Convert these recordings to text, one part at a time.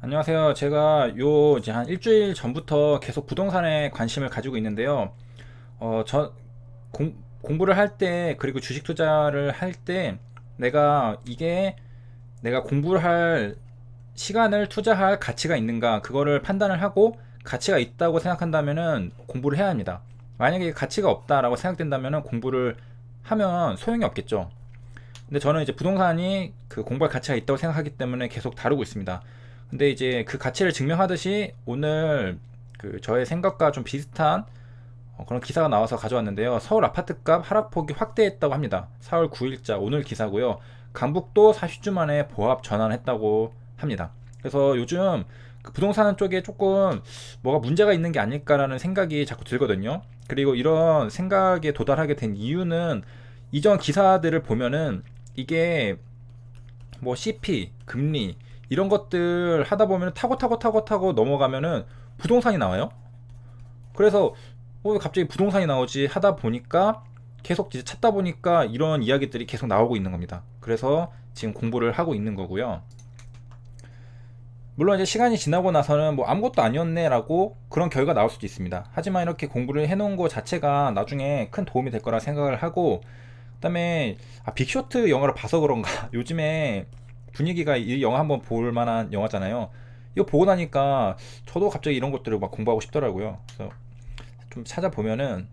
안녕하세요. 제가 요 이제 한 일주일 전부터 계속 부동산에 관심을 가지고 있는데요. 저 공부를 할 때, 그리고 주식 투자를 할 때, 내가 이게 내가 공부를 할 시간을 투자할 가치가 있는가, 그거를 판단을 하고 가치가 있다고 생각한다면은 공부를 해야 합니다. 만약에 가치가 없다라고 생각된다면은 공부를 하면 소용이 없겠죠. 근데 저는 이제 부동산이 그 공부할 가치가 있다고 생각하기 때문에 계속 다루고 있습니다. 근데 이제 그 가치를 증명하듯이 오늘 그 저의 생각과 좀 비슷한 그런 기사가 나와서 가져왔는데요. 서울 아파트값 하락폭이 확대했다고 합니다. 4월 9일자 오늘 기사고요. 강북도 40주 만에 보합 전환했다고 합니다. 그래서 요즘 그 부동산 쪽에 조금 뭐가 문제가 있는 게 아닐까라는 생각이 자꾸 들거든요. 그리고 이런 생각에 도달하게 된 이유는 이전 기사들을 보면은 이게 뭐 CP, 금리 이런 것들 하다 보면 타고 넘어가면은 부동산이 나와요. 그래서 왜 갑자기 부동산이 나오지 하다 보니까 계속 이제 찾다 보니까 이런 이야기들이 계속 나오고 있는 겁니다. 그래서 지금 공부를 하고 있는 거고요. 물론 이제 시간이 지나고 나서는 뭐 아무것도 아니었네라고 그런 결과가 나올 수도 있습니다. 하지만 이렇게 공부를 해놓은 거 자체가 나중에 큰 도움이 될 거라 생각을 하고, 그다음에 빅쇼트 영화를 봐서 그런가 요즘에 분위기가 이 영화 한번 볼 만한 영화잖아요. 이거 보고 나니까 저도 갑자기 이런 것들을 막 공부하고 싶더라고요. 그래서 좀 찾아보면은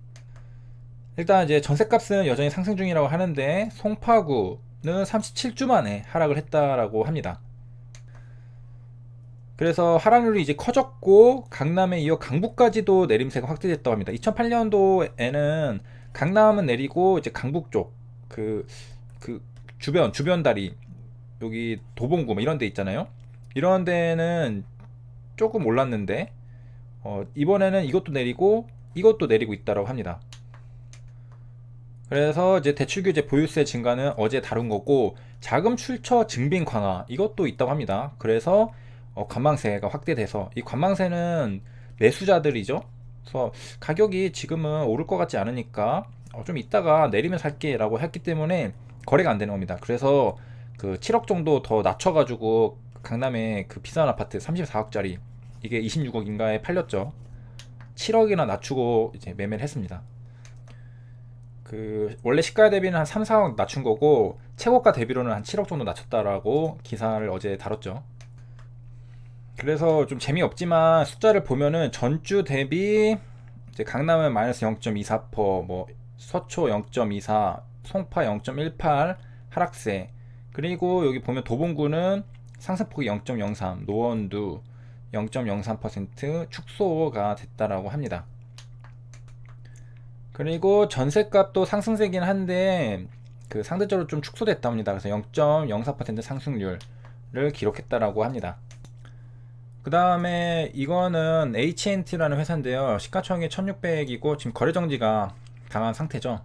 일단 이제 전셋값은 여전히 상승 중이라고 하는데 송파구는 37주 만에 하락을 했다라고 합니다. 그래서 하락률이 이제 커졌고 강남에 이어 강북까지도 내림세가 확대됐다고 합니다. 2008년도에는 강남은 내리고 이제 강북 쪽 그 그 주변 다리 여기 도봉구 뭐 이런 데 있잖아요. 이런 데는 조금 올랐는데 이번에는 이것도 내리고 이것도 내리고 있다고 합니다. 그래서 이제 대출 규제 보유세 증가는 어제 다룬 거고, 자금 출처 증빙 강화 이것도 있다고 합니다. 그래서 관망세가 확대돼서 이 관망세는 매수자들이죠. 그래서 가격이 지금은 오를 것 같지 않으니까 좀 이따가 내리면 살게라고 했기 때문에 거래가 안 되는 겁니다. 그래서 그 7억 정도 더 낮춰가지고 강남에 그 비싼 아파트 34억짜리 이게 26억인가에 팔렸죠. 7억이나 낮추고 이제 매매를 했습니다. 그 원래 시가 대비는 한 3, 4억 낮춘 거고 최고가 대비로는 한 7억 정도 낮췄다라고 기사를 어제 다뤘죠. 그래서 좀 재미없지만 숫자를 보면은 전주 대비 이제 강남은 마이너스 0.24%, 뭐 서초 0.24, 송파 0.18 하락세, 그리고 여기 보면 도봉구는 상승폭이 0.03, 노원도 0.03% 축소가 됐다라고 합니다. 그리고 전셋값도 상승세긴 한데 그 상대적으로 좀 축소됐답니다. 그래서 0.04% 상승률을 기록했다라고 합니다. 그 다음에 이거는 HNT라는 회사인데요. 시가총액 1600이고 지금 거래 정지가 당한 상태죠.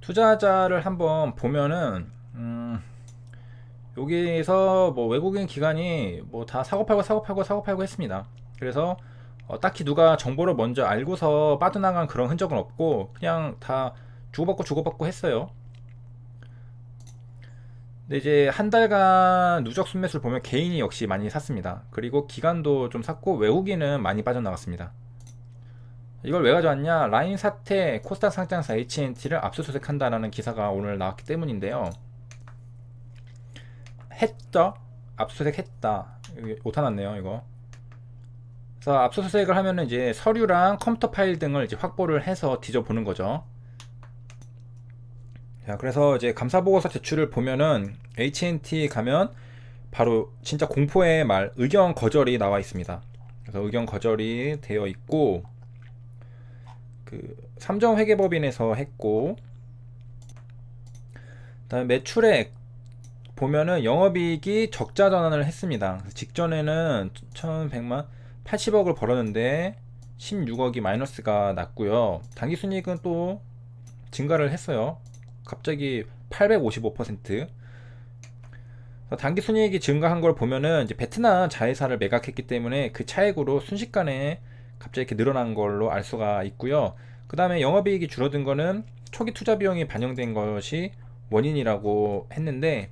투자자를 한번 보면은 여기서 뭐 외국인 기관이 뭐 다 사고 팔고 했습니다. 그래서 딱히 누가 정보를 먼저 알고서 빠져나간 그런 흔적은 없고 그냥 다 주고받고 했어요. 근데 이제 한 달간 누적 순매수를 보면 개인이 역시 많이 샀습니다. 그리고 기관도 좀 샀고 외국인은 많이 빠져나갔습니다. 이걸 왜 가져왔냐? 라인 사태 코스닥 상장사 HNT를 압수수색한다라는 기사가 오늘 나왔기 때문인데요. 했죠? 압수수색했다. 오타 났네요, 이거. 그래서 압수수색을 하면은 이제 서류랑 컴퓨터 파일 등을 이제 확보를 해서 뒤져보는 거죠. 자, 그래서 이제 감사보고서 제출을 보면은 HNT 가면 바로 진짜 공포의 말 의견 거절이 나와 있습니다. 그래서 의견 거절이 되어 있고 그 삼정회계법인에서 했고, 그다음에 매출액 보면은 영업이익이 적자 전환을 했습니다. 직전에는 1100만 80억을 벌었는데 16억이 마이너스가 났고요. 당기순이익은 또 증가를 했어요. 갑자기 855%. 당기순이익이 증가한 걸 보면은 이제 베트남 자회사를 매각했기 때문에 그 차액으로 순식간에 갑자기 이렇게 늘어난 걸로 알 수가 있고요. 그 다음에 영업이익이 줄어든 거는 초기 투자 비용이 반영된 것이 원인이라고 했는데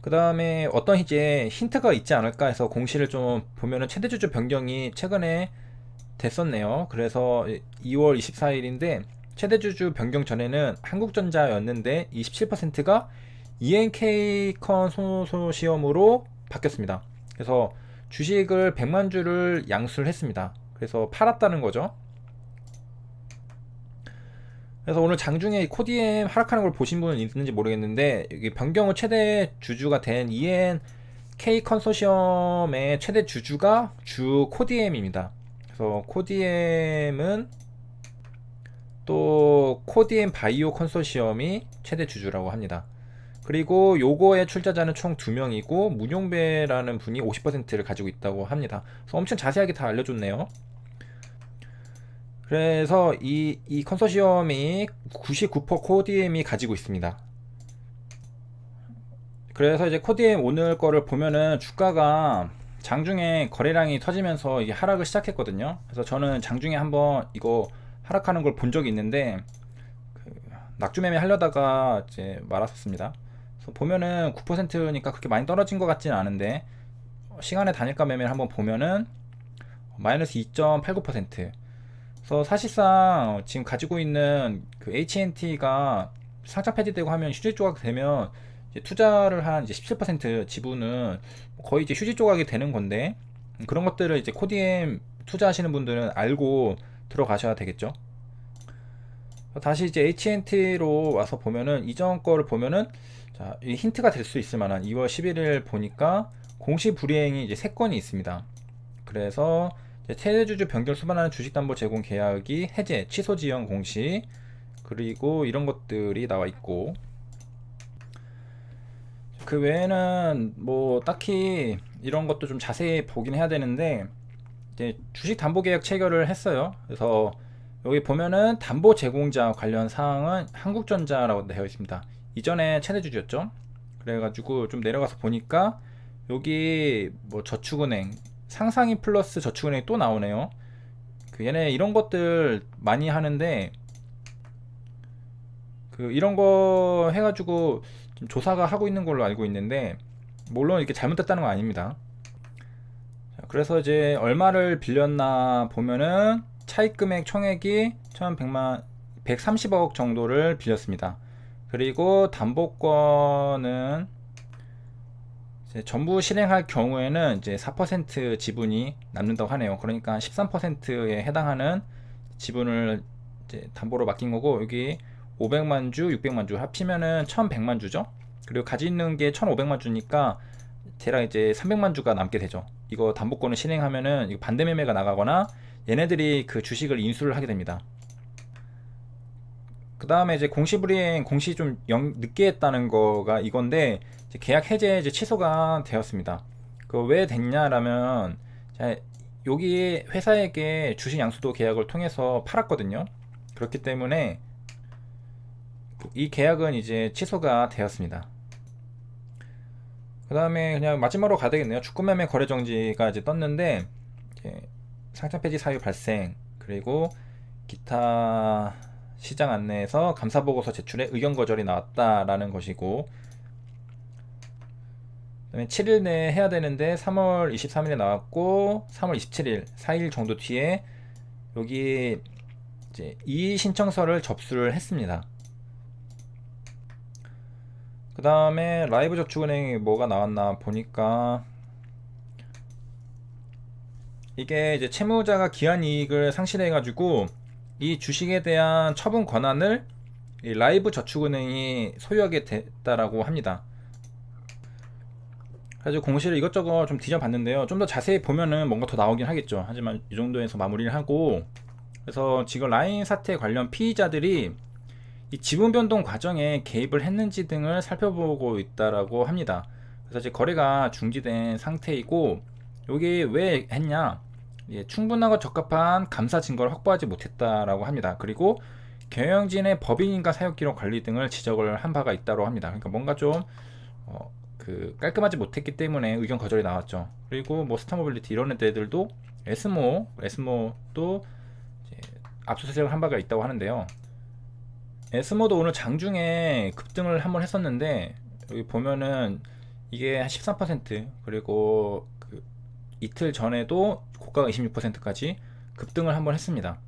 그 다음에 어떤 이제 힌트가 있지 않을까 해서 공시를 좀 보면은 최대 주주 변경이 최근에 됐었네요. 그래서 2월 24일인데 최대 주주 변경 전에는 한국전자였는데 27%가 ENK 컨소시엄으로 바뀌었습니다. 그래서 주식을 100만 주를 양수를 했습니다. 그래서 팔았다는 거죠. 그래서 오늘 장중에 코디엠 하락하는 걸 보신 분은 있는지 모르겠는데 여기 변경 후 최대 주주가 된 ENK 컨소시엄의 최대 주주가 주 코디엠입니다. 그래서 코디엠은 또 코디엠 바이오 컨소시엄이 최대 주주라고 합니다. 그리고 요거의 출자자는 총 2명이고 문용배라는 분이 50%를 가지고 있다고 합니다. 그래서 엄청 자세하게 다 알려줬네요. 그래서 이 컨소시엄이 99% 코디엠이 가지고 있습니다. 그래서 이제 코디엠 오늘 거를 보면은 주가가 장중에 거래량이 터지면서 이게 하락을 시작했거든요. 그래서 저는 장중에 한번 이거 하락하는 걸 본 적이 있는데 낙주 매매 하려다가 이제 말았었습니다. 그래서 보면은 9%니까 그렇게 많이 떨어진 것 같지는 않은데 시간의 단일가 매매를 한번 보면은 마이너스 2.89%. 그래서 사실상 지금 가지고 있는 그 HNT가 상장 폐지되고 하면 휴지 조각 되면 이제 투자를 한 이제 17% 지분은 거의 이제 휴지 조각이 되는 건데 그런 것들을 이제 코디엠 투자하시는 분들은 알고 들어가셔야 되겠죠. 다시 이제 HNT로 와서 보면은 이전 거를 보면은 자, 이 힌트가 될 수 있을 만한 2월 11일 보니까 공시 불이행이 이제 3건이 있습니다. 그래서 최대주주 변경 수반하는 주식담보 제공 계약이 해제, 취소 지연 공시 그리고 이런 것들이 나와 있고 그 외에는 뭐 딱히 이런 것도 좀 자세히 보긴 해야 되는데 이제 주식 담보 계약 체결을 했어요. 그래서 여기 보면은 담보 제공자 관련 사항은 한국전자라고 되어 있습니다. 이전에 최대주주였죠. 그래가지고 좀 내려가서 보니까 여기 뭐 저축은행 상상이 플러스 저축은행이 또 나오네요. 그 얘네 이런 것들 많이 하는데 그 이런 거 해가지고 좀 조사가 하고 있는 걸로 알고 있는데 물론 이렇게 잘못됐다는 건 아닙니다. 자, 그래서 이제 얼마를 빌렸나 보면은 차입금액 총액이 1100만 130억 정도를 빌렸습니다. 그리고 담보권은 이제 전부 실행할 경우에는 이제 4% 지분이 남는다고 하네요. 그러니까 13%에 해당하는 지분을 이제 담보로 맡긴 거고 여기 500만 주, 600만 주 합치면은 1100만 주죠. 그리고 가지고 있는 게 1500만 주니까 대략 이제 300만 주가 남게 되죠. 이거 담보권을 실행하면은 이거 반대 매매가 나가거나 얘네들이 그 주식을 인수를 하게 됩니다. 그 다음에 이제 공시불이행 공시 좀 늦게 했다는 거가 이건데 이제 계약 해제 이제 취소가 되었습니다. 그 왜 됐냐라면 여기 회사에게 주식 양수도 계약을 통해서 팔았거든요. 그렇기 때문에 이 계약은 이제 취소가 되었습니다. 그 다음에 그냥 마지막으로 가야 되겠네요. 주권매매 거래 정지가 이제 떴는데 상장 폐지 사유 발생 그리고 기타 시장 안내에서 감사보고서 제출에 의견 거절이 나왔다라는 것이고 그다음에 7일 내에 해야 되는데 3월 23일에 나왔고 3월 27일 4일 정도 뒤에 여기 이제 이의 신청서를 접수를 했습니다. 그 다음에 라이브 저축은행이 뭐가 나왔나 보니까 이게 이제 채무자가 기한이익을 상실해 가지고 이 주식에 대한 처분 권한을 이 라이브 저축은행이 소유하게 됐다라고 합니다. 그래서 공시를 이것저것 좀 뒤져봤는데요. 좀 더 자세히 보면은 뭔가 더 나오긴 하겠죠. 하지만 이 정도에서 마무리를 하고 그래서 지금 라인 사태 관련 피의자들이 이 지분 변동 과정에 개입을 했는지 등을 살펴보고 있다라고 합니다. 그래서 이제 거래가 중지된 상태이고 여기 왜 했냐? 충분하고 적합한 감사 증거를 확보하지 못했다라고 합니다. 그리고 경영진의 법인인가 사용기록 관리 등을 지적을 한 바가 있다고 합니다. 그러니까 뭔가 좀 깔끔하지 못했기 때문에 의견 거절이 나왔죠. 그리고 뭐 스타모빌리티 이런 애들도 에스모도 압수수색을 한 바가 있다고 하는데요. 에스모도 오늘 장중에 급등을 한번 했었는데 여기 보면은 이게 한 13%, 그리고 그 이틀 전에도 고가가 26%까지 급등을 한번 했습니다.